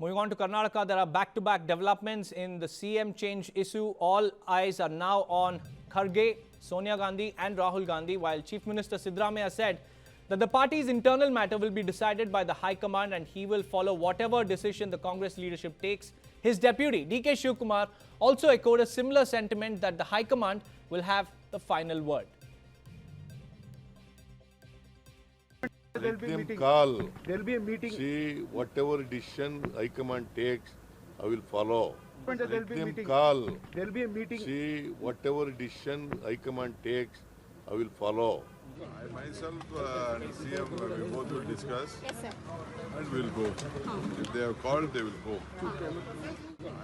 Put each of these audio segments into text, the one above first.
Moving on to Karnataka, there are back-to-back developments in the CM change issue. All eyes are now on Kharge, Sonia Gandhi and Rahul Gandhi, while Chief Minister Siddaramaiah said that the party's internal matter will be decided by the High Command and he will follow whatever decision the Congress leadership takes. His deputy, HK Shivakumar, also echoed a similar sentiment that the High Command will have the final word. Let them call. There will be a meeting. See, whatever decision High Command takes, I will follow. Let them call. There will be a meeting. See, whatever decision High Command takes, I will follow. I myself and CM, we both will discuss. Yes, sir. And we'll go. If they have called, they will go.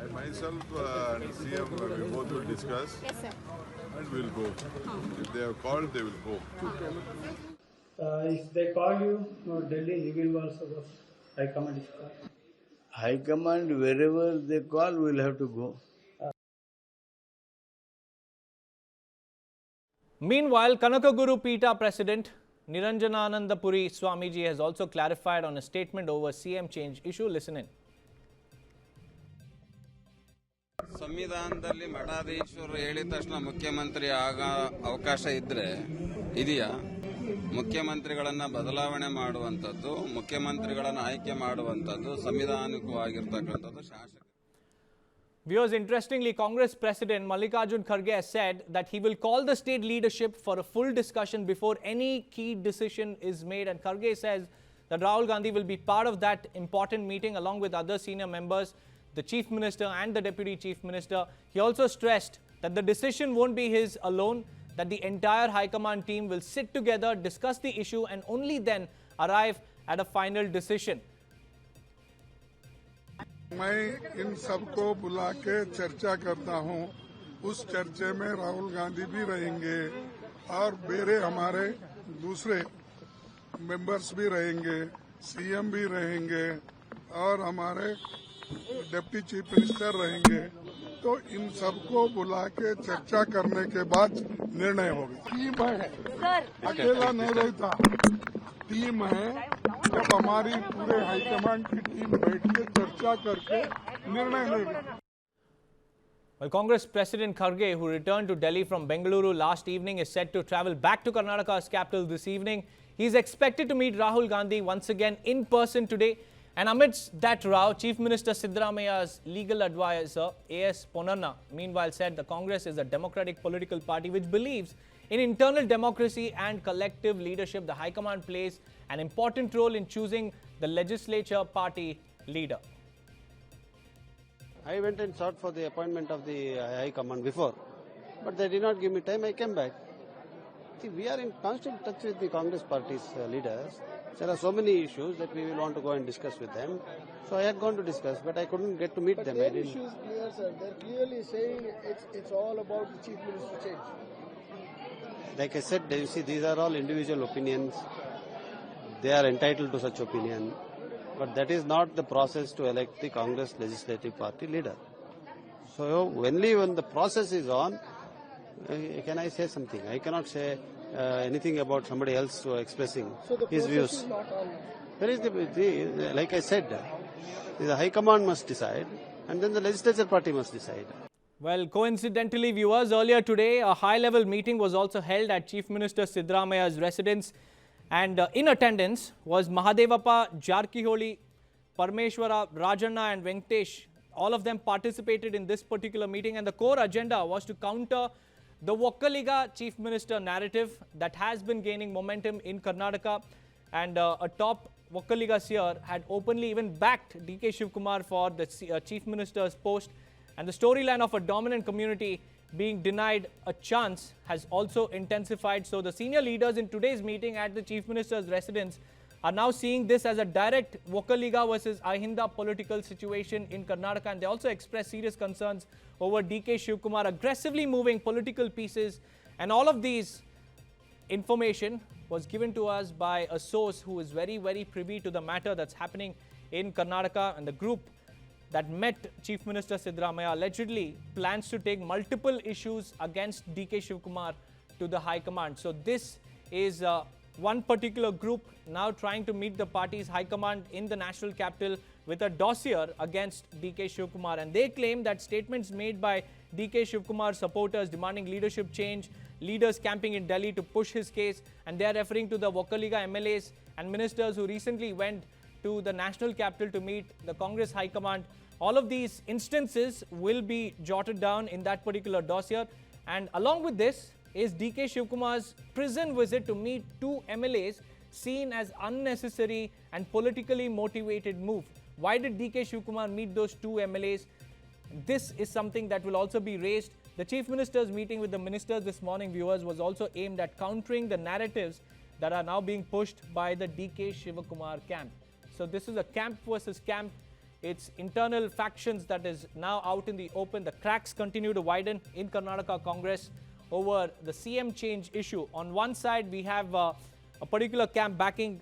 I myself and CM, we both will discuss. Yes, sir. And we'll go. If they have called, they will go. If they call you, Delhi, you will also go. High Command is called. High Command, wherever they call, we will have to go. Meanwhile, Kanakaguru Peetha President Niranjananandapuri Swamiji has also clarified on a statement over CM change issue. Listen in. ಸಂವಿಧಾನದಲ್ಲಿ ಮಠಾಧೀಶರು ಹೇಳಿದ ತಕ್ಷಣ ಮುಖ್ಯಮಂತ್ರಿ ಆಗ ಅವಕಾಶ ಇದ್ರೆ ಇದೆಯಾ ಮುಖ್ಯಮಂತ್ರಿಗಳನ್ನ ಬದಲಾವಣೆ ಮಾಡುವಂತದ್ದು ಮುಖ್ಯಮಂತ್ರಿಗಳನ್ನ ಆಯ್ಕೆ ಮಾಡುವಂತದ್ದು ಸಂವಿಧಾನಿಕವಾಗಿರತಕ್ಕಂತದ್ದು ಶಾಸಕ Viewers, interestingly, Congress President Mallikarjun Kharge has said that he will call the state leadership for a full discussion before any key decision is made. And Kharge says that Rahul Gandhi will be part of that important meeting along with other senior members, the Chief Minister and the Deputy Chief Minister. He also stressed that the decision won't be his alone, that the entire High Command team will sit together, discuss the issue and only then arrive at a final decision. मैं इन सबको बुला के चर्चा करता हूं। उस चर्चे में राहुल गांधी भी रहेंगे और मेरे हमारे दूसरे मेंबर्स भी रहेंगे, सीएम भी रहेंगे और हमारे डिप्टी चीफ मिनिस्टर रहेंगे। तो इन सबको बुला के चर्चा करने के बाद निर्णय होगा। टीम है, अकेला नहीं रहता, टीम है। जब हमारी पूरे हाईकमांड की टीम बैठ के चर्चा करके निर्णय लेगी। Well, Congress President Kharge, who returned to Delhi from Bengaluru last evening, is set to travel back to Karnataka's capital this evening. He is expected to meet Rahul Gandhi once again in person today. And amidst that row, Chief Minister Siddaramaiah's legal advisor, A.S. Ponnanna, meanwhile said the Congress is a democratic political party which believes in internal democracy and collective leadership. The High Command plays an important role in choosing the legislature party leader. I went and sought for the appointment of the High Command before, but they did not give me time. I came back. See, we are in constant touch with the Congress party's leaders. There are so many issues that we will want to go and discuss with them. So I had gone to discuss, but I couldn't get to meet them. Their issue is clear, sir. They're clearly saying it's all about the Chief Minister change. Like I said, you see, these are all individual opinions. They are entitled to such opinion. But that is not the process to elect the Congress Legislative Party leader. So only when the process is on, can I say something? I cannot say anything about somebody else expressing his views. Is not on. There is like I said, the High Command must decide and then the legislature party must decide. Well, coincidentally, viewers, earlier today, a high-level meeting was also held at Chief Minister Siddaramaiah's residence. And in attendance was Mahadevappa, Jarkiholi, Parmeshwara, Rajanna and Venkatesh. All of them participated in this particular meeting, and the core agenda was to counter the Vokkaliga Chief Minister narrative that has been gaining momentum in Karnataka. And a top Vokkaliga seer had openly even backed DK Shivakumar for the Chief Minister's post. And the storyline of a dominant community being denied a chance has also intensified. So the senior leaders in today's meeting at the Chief Minister's residence are now seeing this as a direct Vokkaliga versus Ahinda political situation in Karnataka. And they also expressed serious concerns over DK Shivakumar aggressively moving political pieces. And all of these information was given to us by a source who is very, very privy to the matter that's happening in Karnataka. And the group that met Chief Minister Siddaramaiah allegedly plans to take multiple issues against DK Shivakumar to the High Command. So this is one particular group now trying to meet the party's High Command in the national capital with a dossier against DK Shivakumar, and they claim that statements made by DK Shivakumar supporters demanding leadership change, leaders camping in Delhi to push his case, and they are referring to the Vokkaliga MLAs and ministers who recently went to the national capital to meet the Congress High Command. All of these instances will be jotted down in that particular dossier, and along with this is DK Shivakumar's prison visit to meet two MLAs seen as unnecessary and politically motivated move. Why did DK Shivakumar meet those two MLAs? This is something that will also be raised. The Chief Minister's meeting with the ministers this morning, viewers, was also aimed at countering the narratives that are now being pushed by the DK Shivakumar camp. So this is a camp versus camp. It's internal factions that is now out in the open. The cracks continue to widen in Karnataka Congress over the CM change issue. On one side, we have a particular camp backing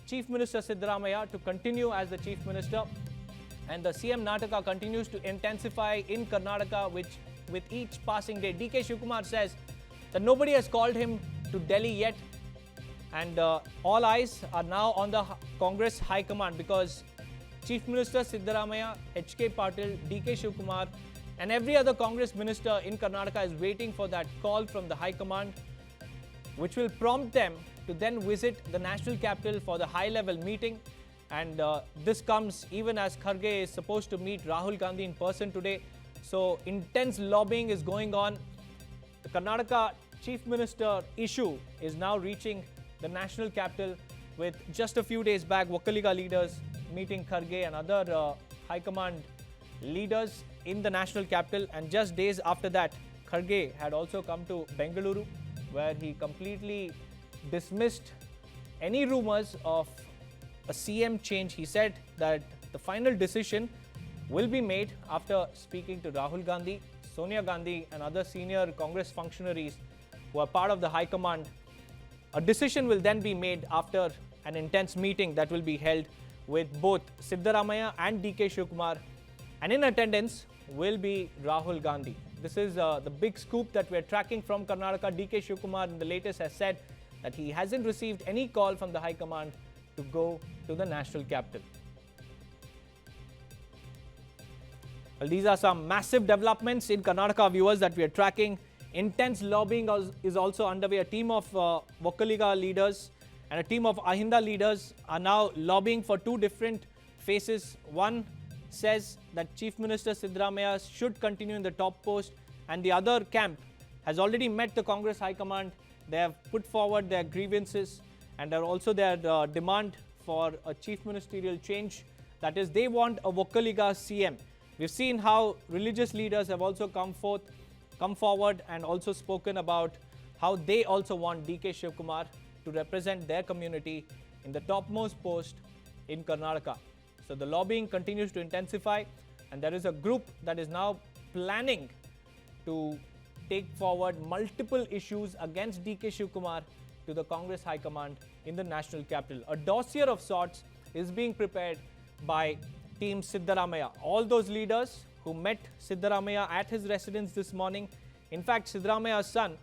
Chief Minister Siddaramaiah to continue as the Chief Minister, and the CM Nataka continues to intensify in Karnataka, which with each passing day. DK Shivakumar says that nobody has called him to Delhi yet, and all eyes are now on the Congress High Command, because Chief Minister Siddaramaiah, HK Patil, DK Shivakumar and every other Congress minister in Karnataka is waiting for that call from the High Command, which will prompt them to then visit the national capital for the high-level meeting. And this comes even as Kharge is supposed to meet Rahul Gandhi in person today. So intense lobbying is going on. The Karnataka Chief Minister issue is now reaching the national capital, with just a few days back Vokkaliga leaders meeting Kharge and other high command leaders in the national capital, and just days after that Kharge had also come to Bengaluru, where he completely dismissed any rumors of a CM change. He said that the final decision will be made after speaking to Rahul Gandhi, Sonia Gandhi and other senior Congress functionaries who are part of the High Command. A decision will then be made after an intense meeting that will be held with both Siddaramaiah and DK Shivakumar, and in attendance will be Rahul Gandhi. This is the big scoop that we are tracking from Karnataka. DK Shivakumar in the latest has said that he hasn't received any call from the High Command to go to the national capital. Well, these are some massive developments in Karnataka, viewers, that we are tracking. Intense lobbying is also underway. A team of Vokkaliga leaders and a team of Ahinda leaders are now lobbying for two different faces. One says that Chief Minister Siddaramaiah should continue in the top post, and the other camp has already met the Congress High Command. They have put forward their grievances and also their demand for a chief ministerial change. That is, they want a Vokkaliga CM. We've seen how religious leaders have also come forward and also spoken about how they also want DK Shivakumar to represent their community in the topmost post in Karnataka. So the lobbying continues to intensify, and there is a group that is now planning to take forward multiple issues against DK Shivakumar to the Congress High Command in the national capital. A dossier of sorts is being prepared by Team Siddaramaiah. All those leaders who met Siddaramaiah at his residence this morning. In fact, Siddaramaiah's son,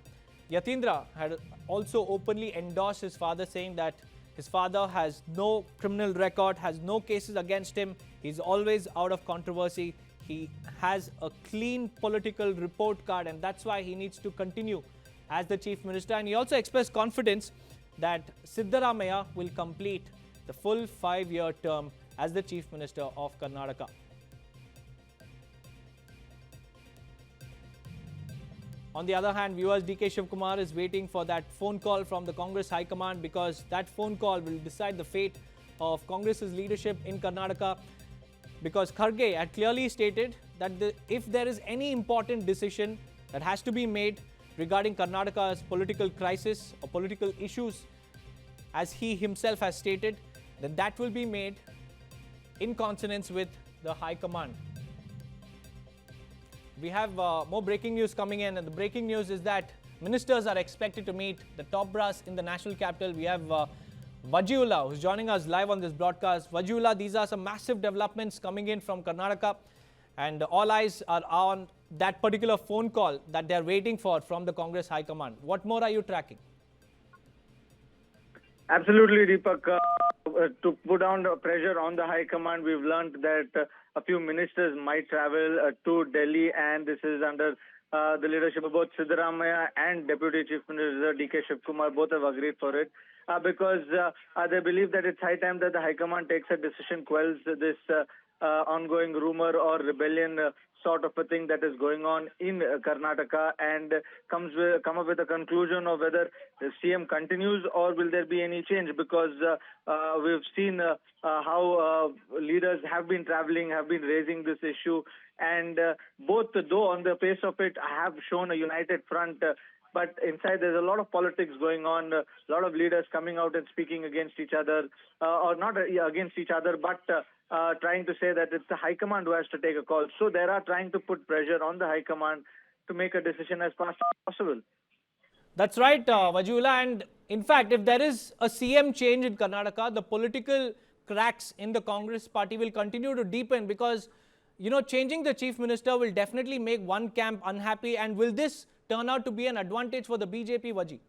Yatindra, had also openly endorsed his father, saying that his father has no criminal record, has no cases against him. He's always out of controversy. He has a clean political report card, and that's why he needs to continue as the Chief Minister. And he also expressed confidence that Siddaramaiah will complete the full 5-year term as the Chief Minister of Karnataka. On the other hand, viewers, DK Shivakumar is waiting for that phone call from the Congress High Command, because that phone call will decide the fate of Congress's leadership in Karnataka. Because Kharge had clearly stated that if there is any important decision that has to be made regarding Karnataka's political crisis or political issues, as he himself has stated, then that will be made in consonance with the High Command. We have more breaking news coming in, and the breaking news is that ministers are expected to meet the top brass in the national capital. We have Vajiullah, who's joining us live on this broadcast. Vajiullah, these are some massive developments coming in from Karnataka, and all eyes are on that particular phone call that they're waiting for from the Congress High Command. What more are you tracking? Absolutely, Deepak. To put down the pressure on the High Command, we've learned that a few ministers might travel to Delhi, and this is under the leadership of both Siddaramaiah and Deputy Chief Minister HK Shivakumar. Both have agreed for it because they believe that it's high time that the High Command takes a decision, quells this ongoing rumor or rebellion sort of a thing that is going on in Karnataka, and come up with a conclusion of whether the CM continues or will there be any change, because we've seen how leaders have been traveling, have been raising this issue, and both, though on the face of it, have shown a united front, but inside there's a lot of politics going on, a lot of leaders coming out and speaking against each other, or not against each other, but trying to say that it's the High Command who has to take a call. So they are trying to put pressure on the High Command to make a decision as fast as possible. That's right, Vajula. And in fact, if there is a CM change in Karnataka, the political cracks in the Congress party will continue to deepen, because, you know, changing the chief minister will definitely make one camp unhappy. And will this turn out to be an advantage for the BJP, Vaji?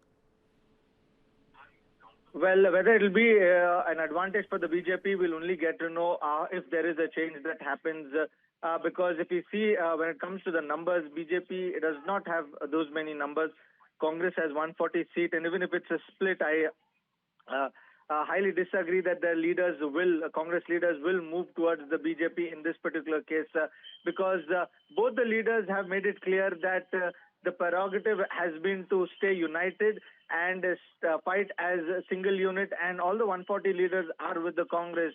Well, whether it will be an advantage for the BJP, we'll only get to know if there is a change that happens. Because if you see, when it comes to the numbers, BJP does not have those many numbers. Congress has 140 seats, and even if it's a split, I highly disagree that the leaders Congress leaders will move towards the BJP in this particular case, because both the leaders have made it clear that the prerogative has been to stay united and fight as a single unit, and all the 140 leaders are with the Congress.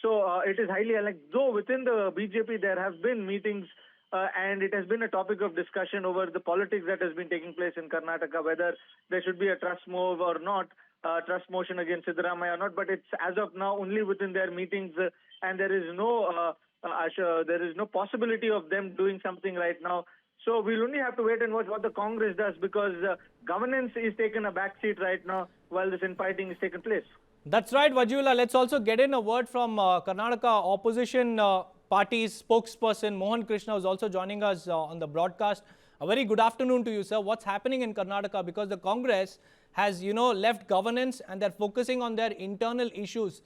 So it is highly unlikely, though within the BJP there have been meetings and it has been a topic of discussion over the politics that has been taking place in Karnataka, whether there should be a trust move or not, trust motion against Siddaramaiah or not, but it's as of now only within their meetings, and there is no possibility of them doing something right now. So we'll only have to wait and watch what the Congress does, because governance is taking a back seat right now while this infighting is taking place. That's right, Vajula. Let's also get in a word from Karnataka opposition party's spokesperson, Mohan Krishna, who's also joining us on the broadcast. A very good afternoon to you, sir. What's happening in Karnataka? Because the Congress has, left governance and they're focusing on their internal issues.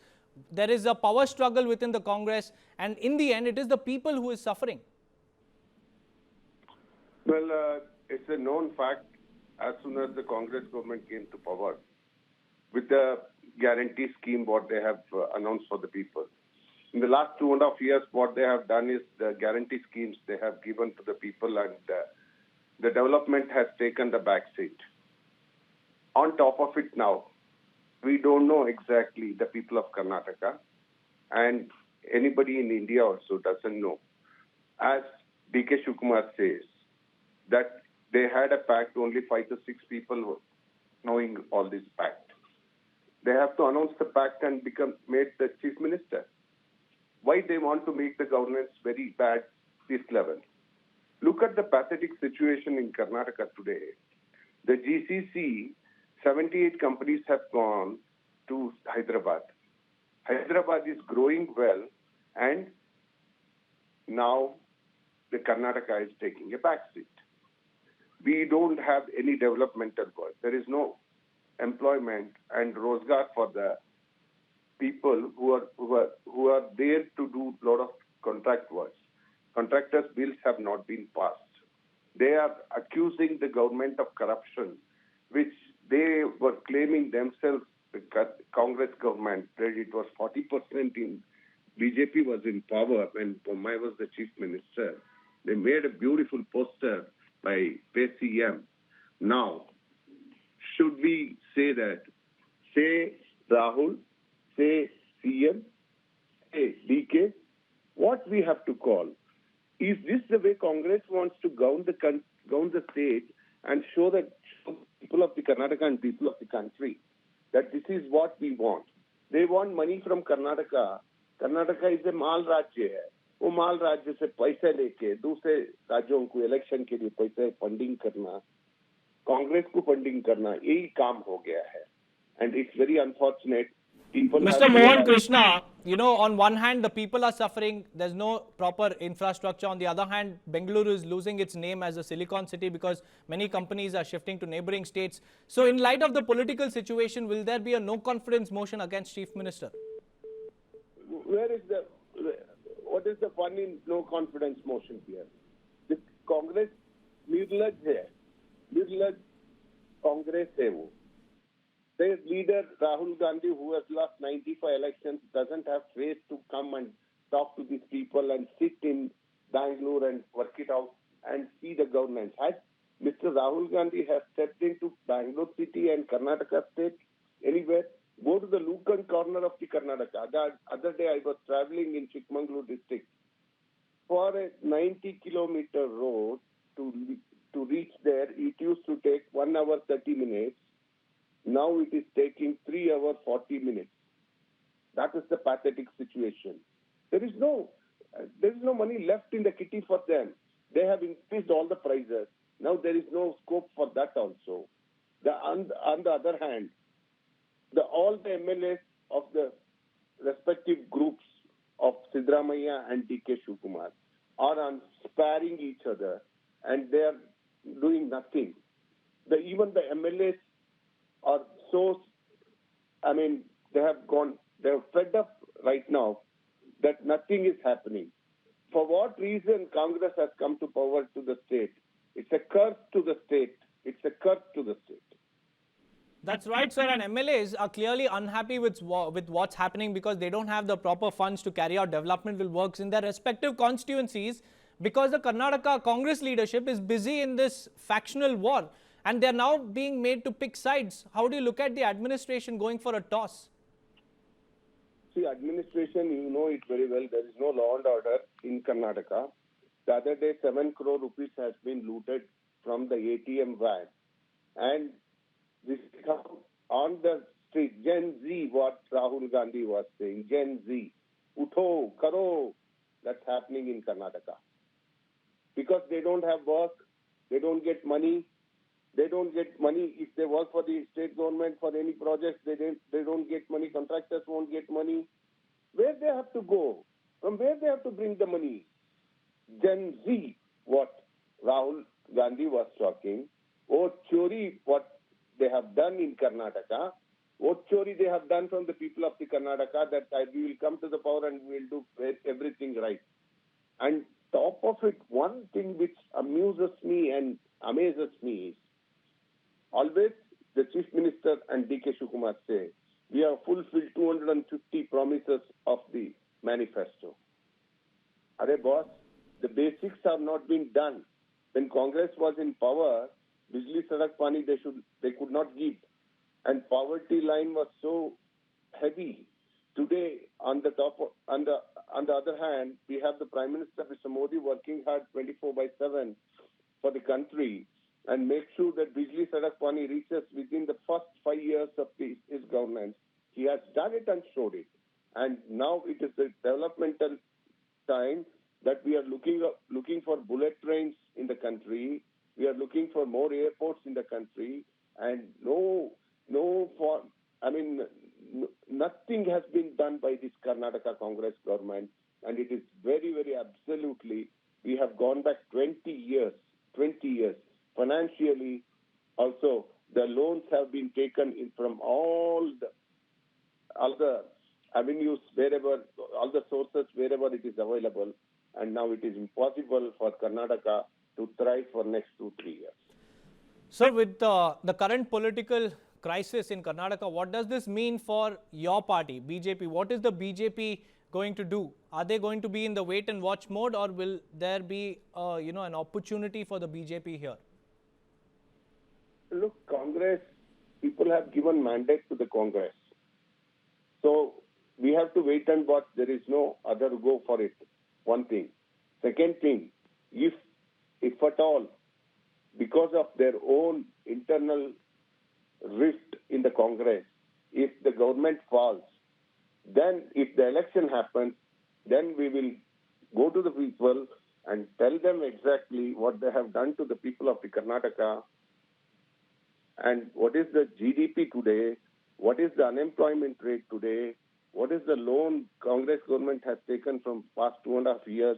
There is a power struggle within the Congress, and in the end, it is the people who is suffering. Well, it's a known fact as soon as the Congress government came to power with the guarantee scheme what they have announced for the people. In the last 2.5 years, what they have done is the guarantee schemes they have given to the people, and the development has taken the back seat. On top of it now, we don't know exactly the people of Karnataka, and anybody in India also doesn't know. As HK Shivakumar says, that they had a pact, only 5 to 6 people knowing all this pact. They have to announce the pact and made the chief minister. Why they want to make the governance very bad this level? Look at the pathetic situation in Karnataka today. The GCC, 78 companies have gone to Hyderabad. Hyderabad is growing well, and now the Karnataka is taking a back seat. We don't have any developmental work. There is no employment and rozgar for the people who are there to do a lot of contract work. Contractors' bills have not been passed. They are accusing the government of corruption, which they were claiming themselves, the Congress government, that it was 40% in BJP was in power when Ponnanna was the chief minister. They made a beautiful poster by CM. Now, should we say that? Say Rahul, say CM, say DK, what we have to call? Is this the way Congress wants to govern the state and show the people of the Karnataka and people of the country that this is what we want? They want money from Karnataka. Karnataka is a माल राज्य है. वो माल राज्य से पैसे लेके दूसरे राज्यों को इलेक्शन के लिए पैसे फंडिंग करना, कांग्रेस को फंडिंग करना, यही काम हो गया है. And it's very unfortunate People Mr. have Mohan realized- Krishna, on one hand, the people are suffering. There's no proper infrastructure. On the other hand, Bengaluru is losing its name as a Silicon City because many companies are shifting to neighboring states. So in light of the political situation, will there be a no confidence motion against Chief Minister? what is the fun in no confidence motion here? The Congress निर्लज है, निर्लज Congress है वो. Their leader Rahul Gandhi, who has lost 95 elections, doesn't have face to come and talk to these people and sit in Bangalore and work it out and see the governance. Has Mr. Rahul Gandhi has stepped into Bangalore city and Karnataka state anywhere? Go to the Lukan corner of the Karnataka. The other day I was traveling in Chikmagalur district. For a 90-kilometer road to reach there, it used to take 1 hour 30 minutes. Now it is taking 3 hours 40 minutes. That is the pathetic situation. There is no money left in the kitty for them. They have increased all the prices. Now there is no scope for that also. On the other hand, all the MLAs of the respective groups of Siddaramaiah and HK Shivakumar are sparing each other, and they are doing nothing. Even the MLAs are so, they have fed up right now that nothing is happening. For what reason Congress has come to power to the state? It's a curse to the state. It's a curse to the state. That's right, sir. And MLAs are clearly unhappy with what's happening because they don't have the proper funds to carry out developmental works in their respective constituencies because the Karnataka Congress leadership is busy in this factional war and they're now being made to pick sides. How do you look at the administration going for a toss? See, administration, you know it very well. There is no law and order in Karnataka. The other day, 7 crore rupees has been looted from the ATM van. And this is on the street. Gen Z, what Rahul Gandhi was saying. Gen Z. Utho, karo. That's happening in Karnataka. Because they don't have work, they don't get money. They don't get money if they work for the state government for any projects. They don't get money. Contractors won't get money. Where they have to go? From where they have to bring the money? Gen Z, what Rahul Gandhi was talking. Oh, chori, what they have done in Karnataka. Oh, chori they have done from the people of the Karnataka that we will come to the power and we will do everything right. And top of it, one thing which amuses me and amazes me is always the Chief Minister and HK Shivakumar say, we have fulfilled 250 promises of the manifesto. Are boss, the basics have not been done. When Congress was in power, Bijli Sadak Pani they could not give. And poverty line was so heavy. Today, on the other hand, we have the Prime Minister, Mr. Modi, working hard 24/7 for the country and make sure that Bijli Sadak Pani reaches within the first 5 years of his governance. He has done it and showed it. And now it is the developmental time that we are looking for bullet trains in the country. We are looking for more airports in the country. And nothing has been done by this Karnataka Congress government. And it is very, very absolutely, we have gone back 20 years. Financially, also, the loans have been taken in from all the avenues, all the sources, wherever it is available. And now it is impossible for Karnataka to thrive for next 2-3 years. Sir, with the current political crisis in Karnataka, what does this mean for your party, BJP? What is the BJP going to do? Are they going to be in the wait and watch mode, or will there be an opportunity for the BJP here? Look, Congress, people have given mandate to the Congress. So we have to wait and watch. There is no other go for it. One thing. Second thing, if at all, because of their own internal rift in the Congress, if the government falls, then if the election happens, then we will go to the people and tell them exactly what they have done to the people of the Karnataka and what is the GDP today What is the unemployment rate today? What is the loan Congress government has taken from past 2.5 years?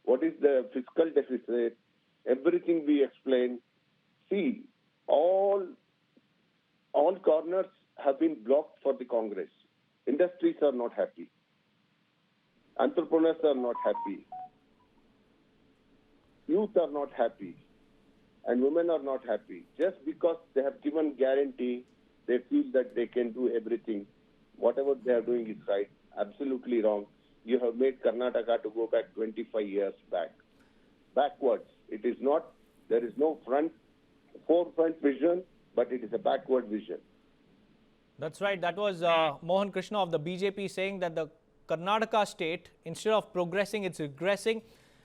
What is the fiscal deficit? Everything we explain. See, all corners have been blocked for the Congress. Industries are not happy. Entrepreneurs are not happy. Youth are not happy. And women are not happy. Just because they have given guarantee, they feel that they can do everything. Whatever they are doing is right. Absolutely wrong. You have made Karnataka to go back 25 years backwards. It is not, there is no forefront vision, but it is a backward vision. That's right. That was Mohan Krishna of the BJP saying that the Karnataka state, instead of progressing, it's regressing.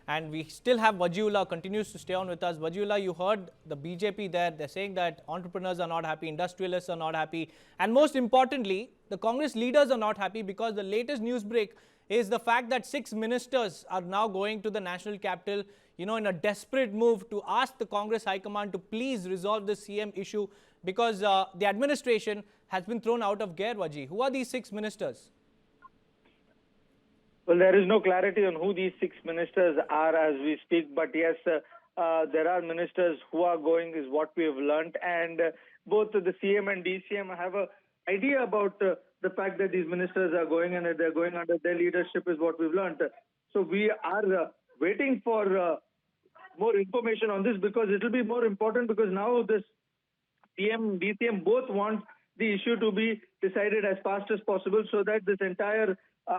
And we still have Vajiullah continues to stay on with us. Vajiullah, you heard the BJP there. They're saying that entrepreneurs are not happy, industrialists are not happy. And most importantly, the Congress leaders are not happy because the latest news break is the fact that 6 ministers are now going to the national capital, in a desperate move to ask the Congress High Command to please resolve the CM issue because the administration has been thrown out of gear, Vaji. Who are these 6 ministers? Well, there is no clarity on who these 6 ministers are as we speak, but yes, there are ministers who are going is what we have learnt, and both the CM and DCM have an idea about the fact that these ministers are going and that they're going under their leadership is what we've learnt. So we are waiting for more information on this because it will be more important because now this CM, DCM both want the issue to be decided as fast as possible so that this entire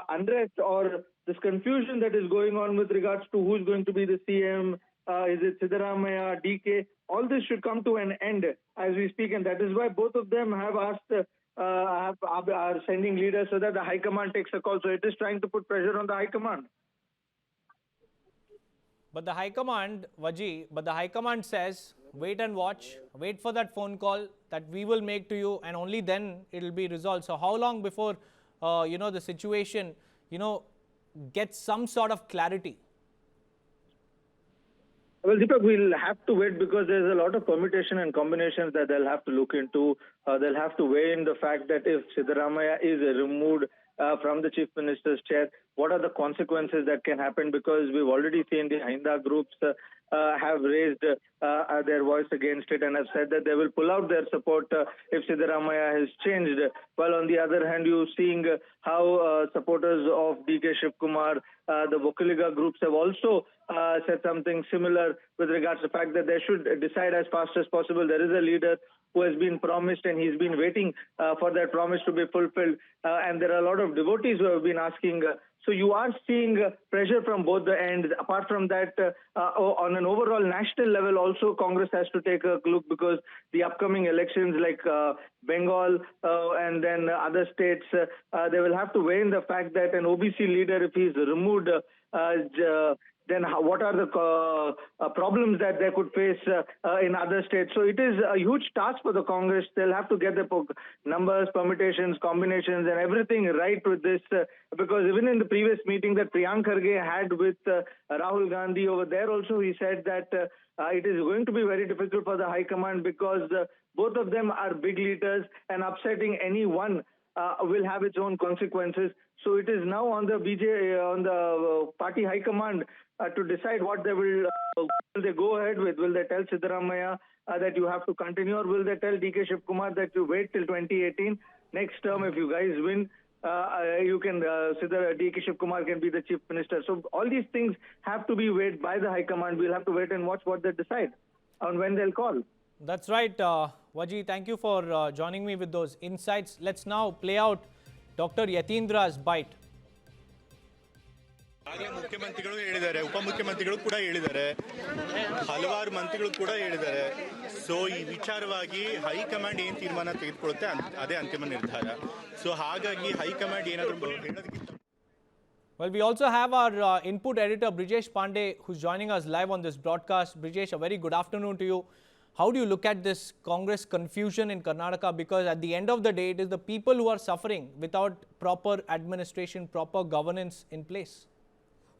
unrest or this confusion that is going on with regards to who's going to be the CM, is it Siddaramaiah, DK, all this should come to an end as we speak, and that is why both of them have asked, are sending leaders so that the High Command takes a call. So it is trying to put pressure on the High Command. But the High Command, Vaji, the High Command says, wait and watch, wait for that phone call that we will make to you and only then it will be resolved. So how long before, the situation, gets some sort of clarity? Well, Deepak, we'll have to wait because there's a lot of permutation and combinations that they'll have to look into. They'll have to weigh in the fact that if Siddaramaiah is removed from the Chief Minister's chair, what are the consequences that can happen? Because we've already seen the Hinda groups have raised their voice against it and have said that they will pull out their support if Siddaramaiah has changed. While on the other hand, you're seeing how supporters of DK Shivakumar, the Vokaliga groups have also said something similar with regards to the fact that they should decide as fast as possible. There is a leader who has been promised and he's been waiting for that promise to be fulfilled. And there are a lot of devotees who have been asking. So you are seeing pressure from both the ends. Apart from that, on an overall national level, also Congress has to take a look because the upcoming elections like Bengal and then other states, they will have to weigh in the fact that an OBC leader, if he's removed, then what are the problems that they could face in other states? So it is a huge task for the Congress. They'll have to get the numbers, permutations, combinations and everything right with this because even in the previous meeting that Priyanka Kharge had with Rahul Gandhi over there also, he said that it is going to be very difficult for the High Command because both of them are big leaders and upsetting any one will have its own consequences. So it is now on the on the party High Command to decide what they will they go ahead with. Will they tell Siddaramaiah that you have to continue, or will they tell DK Shivakumar that you wait till 2018? Next term, if you guys win, you can DK Shivakumar can be the Chief Minister. So all these things have to be weighed by the High Command. We'll have to wait and watch what they decide on when they'll call. That's right, Vaji. Thank you for joining me with those insights. Let's now play out Dr. Yatindra's bite. ಆಗಲೇ ಮುಖ್ಯಮಂತ್ರಿಗಳು ಹೇಳಿದ್ದಾರೆ, ಉಪಮುಖ್ಯಮಂತ್ರಿಗಳು ಕೂಡ ಹೇಳಿದ್ದಾರೆ, ಹಲವಾರು ಮಂತ್ರಿಗಳು ಕೂಡ ಹೇಳಿದ್ದಾರೆ. ಸೊ ಈ ವಿಚಾರವಾಗಿ ಹೈಕಮಾಂಡ್ ಏನು ತೀರ್ಮಾನ ತೆಗೆದುಕೊಳ್ಳುತ್ತೆ ಅದೇ ಅಂತಿಮ ನಿರ್ಧಾರ. ಸೊ ಹಾಗಾಗಿ ಹೈಕಮಾಂಡ್ ಏನಾದರೂ ಹೇಳೋದಕ್ಕಿಂತ Well, we also have our input editor Brijesh Pandey who's joining us live on this broadcast. Brijesh, a very good afternoon to you. How do you look at this Congress confusion in Karnataka? Because at the end of the day, it is the people who are suffering without proper administration, proper governance in place.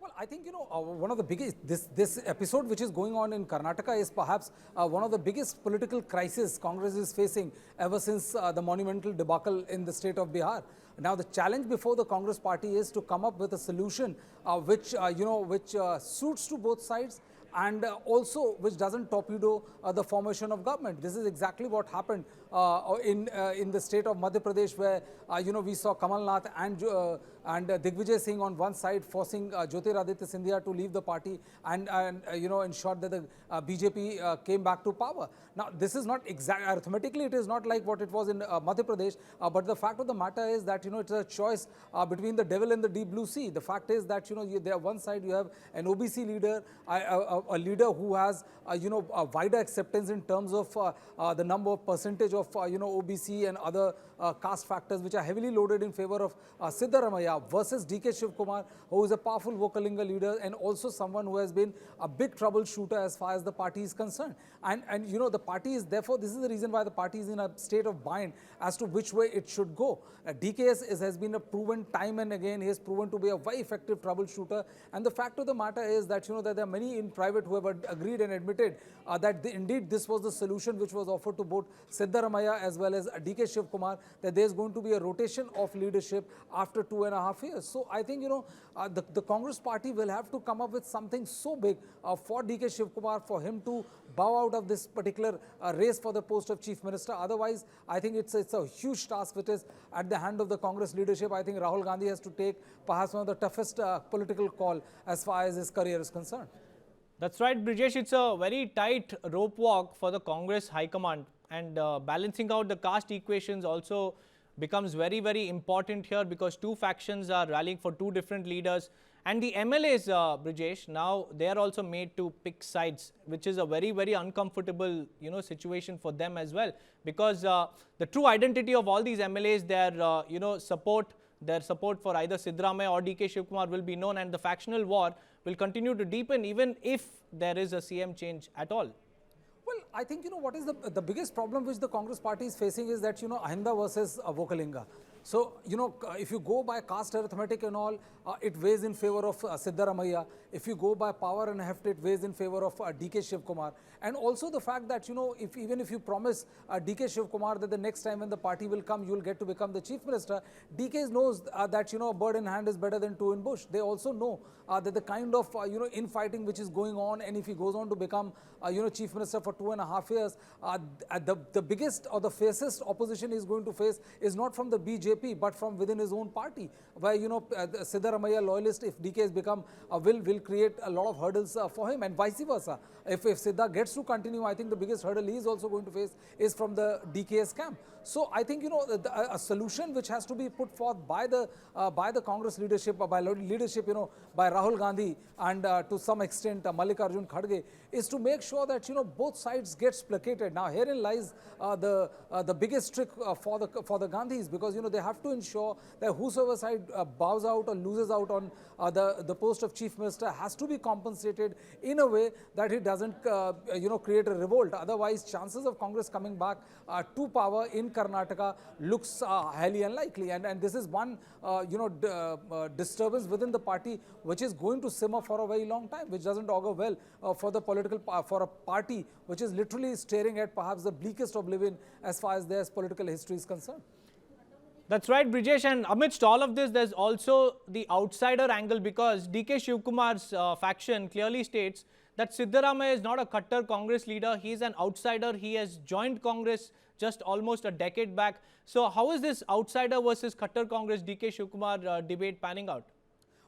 Well, I think, one of the biggest, this episode which is going on in Karnataka is perhaps one of the biggest political crises Congress is facing ever since the monumental debacle in the state of Bihar. Now, the challenge before the Congress party is to come up with a solution which suits to both sides, and also which doesn't torpedo the formation of government. This is exactly what happened in the state of Madhya Pradesh, where we saw Kamal Nath and Digvijay Singh on one side forcing Jyotiraditya Scindia to leave the party and ensured that the BJP came back to power. Now, this is not arithmetically, it is not like what it was in Madhya Pradesh, but the fact of the matter is that it's a choice between the devil and the deep blue sea. The fact is that there one side you have an OBC leader, a leader who has a wider acceptance in terms of the number of percentage of OBC and other caste factors which are heavily loaded in favor of Siddaramaiah, versus DK Shivakumar, who is a powerful Vokalinga leader and also someone who has been a big troubleshooter as far as the party is concerned. And the party is, therefore, this is the reason why the party is in a state of bind as to which way it should go. DK has been a proven time and again, he has proven to be a very effective troubleshooter. And the fact of the matter is that, that there are many in private who have agreed and admitted that indeed this was the solution which was offered to both Siddaramaiah as well as DK Shivakumar, that there is going to be a rotation of leadership after 2.5 years. So I think, the Congress party will have to come up with something so big for DK Shivakumar, for him to bow out of this particular race for the post of Chief Minister. Otherwise, I think it's a huge task which is at the hand of the Congress leadership. I think Rahul Gandhi has to take perhaps one of the toughest political call as far as his career is concerned. That's right, Brijesh. It's a very tight rope walk for the Congress High Command, and balancing out the caste equations also becomes very, very important here, because two factions are rallying for two different leaders. And the MLAs, Brijesh, now they are also made to pick sides, which is a very, very uncomfortable, situation for them as well. Because the true identity of all these MLAs, their support for either Siddaramaiah or DK Shivakumar will be known, and the factional war will continue to deepen even if there is a CM change at all. Well, I think, what is the biggest problem which the Congress party is facing is that, Ahinda versus Vokalinga. So, if you go by caste arithmetic and all, it weighs in favor of Siddaramaiah. If you go by power and heft, it weighs in favor of DK Shivakumar. And also the fact that, even if you promise DK Shivakumar that the next time when the party will come, you will get to become the Chief Minister, DK knows that, a bird in hand is better than two in bush. They also know that the kind of, infighting which is going on, and if he goes on to become, Chief Minister for 2.5 years, the biggest or the fiercest opposition he's going to face is not from the BJP, but from within his own party, where, Siddaramaiah loyalist, if DK has become, will create a lot of hurdles for him, and vice versa. If Sidda gets to continue, I think the biggest hurdle he is also going to face is from the DK's camp. So I think, a solution which has to be put forth by the Congress leadership, or by leadership, by Rahul Gandhi and to some extent Mallikarjun Kharge, is to make sure that, both sides gets placated. Now, herein lies the biggest trick for the Gandhis, because, they have to ensure that whosoever side bows out or loses out on the post of Chief Minister has to be compensated in a way that it doesn't, create a revolt. Otherwise, chances of Congress coming back to power in Karnataka looks highly unlikely. And this is one, disturbance within the party which is going to simmer for a very long time, which doesn't augur well for a party which is literally staring at perhaps the bleakest oblivion as far as their political history is concerned. That's right, Brijesh. And amidst all of this, there's also the outsider angle, because DK Shivkumar's faction clearly states that Siddaramaiah is not a Kattar Congress leader. He is an outsider. He has joined Congress just almost a decade back. So how is this outsider versus Kattar Congress DK Shivkumar debate panning out?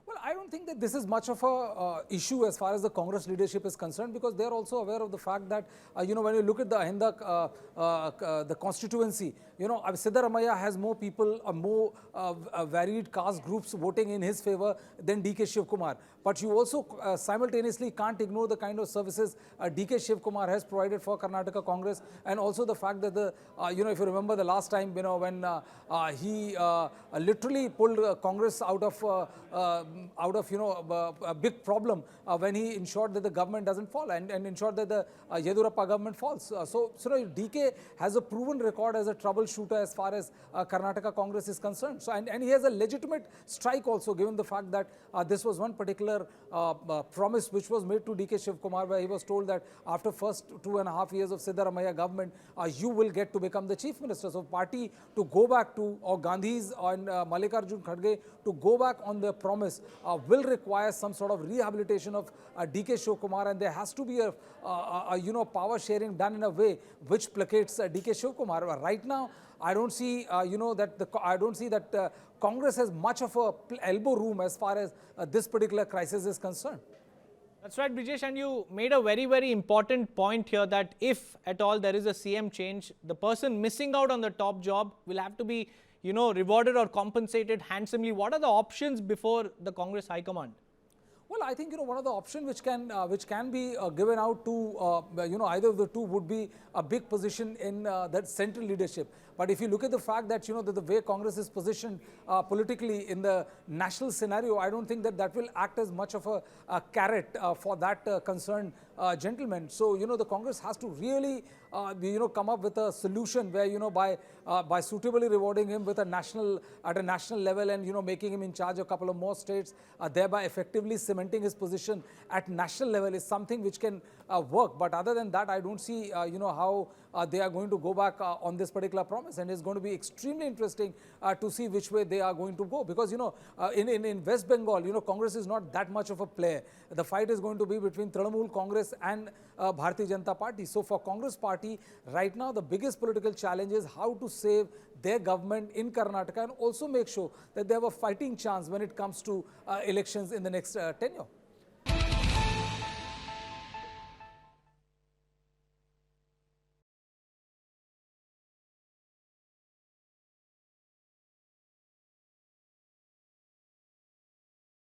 Well, I don't think that this is much of a issue as far as the Congress leadership is concerned, because they are also aware of the fact that, when you look at the Ahinda, the constituency, Siddaramaiah has more people, more varied caste groups voting in his favor than DK Shivakumar. But you also simultaneously can't ignore the kind of services DK Shivakumar has provided for Karnataka Congress, and also the fact that if you remember the last time, when he literally pulled Congress out of out of a big problem when he ensured that the government doesn't fall and ensured that the Yedurappa government falls. So DK has a proven record as a troubleshooter as far as Karnataka Congress is concerned. So and he has a legitimate strike also, given the fact that this was one particular promise which was made to DK Shivakumar, where he was told that after first 2.5 years of Siddaramaiah government, you will get to become the chief minister. So party to go back to, or Gandhi's and Mallikarjun Kharge to go back on their promise will require some sort of rehabilitation of DK Shivakumar, and there has to be a power sharing done in a way which placates DK Shivakumar. Right now, I don't see that Congress has much of a elbow room as far as this particular crisis is concerned. That's right, Brijesh, and you made a very, very important point here that if at all there is a CM change, the person missing out on the top job will have to be, rewarded or compensated handsomely. What are the options before the Congress High Command? Well, I think one of the options which can be given out to either of the two would be a big position in that central leadership. But if you look at the fact that that the way Congress is positioned politically in the national scenario, I don't think that will act as much of a carrot for that concerned gentleman. So the Congress has to really come up with a solution where by suitably rewarding him with at a national level and making him in charge of a couple of more states, thereby effectively cementing his position at national level is something which can work. But other than that, I don't see how they are going to go back on this particular promise, and it's going to be extremely interesting to see which way they are going to go, because in West Bengal, Congress is not that much of a player. The fight is going to be between Trinamool Congress and Bharatiya Janata Party. So for Congress Party right now, the biggest political challenge is how to save their government in Karnataka and also make sure that they have a fighting chance when it comes to elections in the next tenure.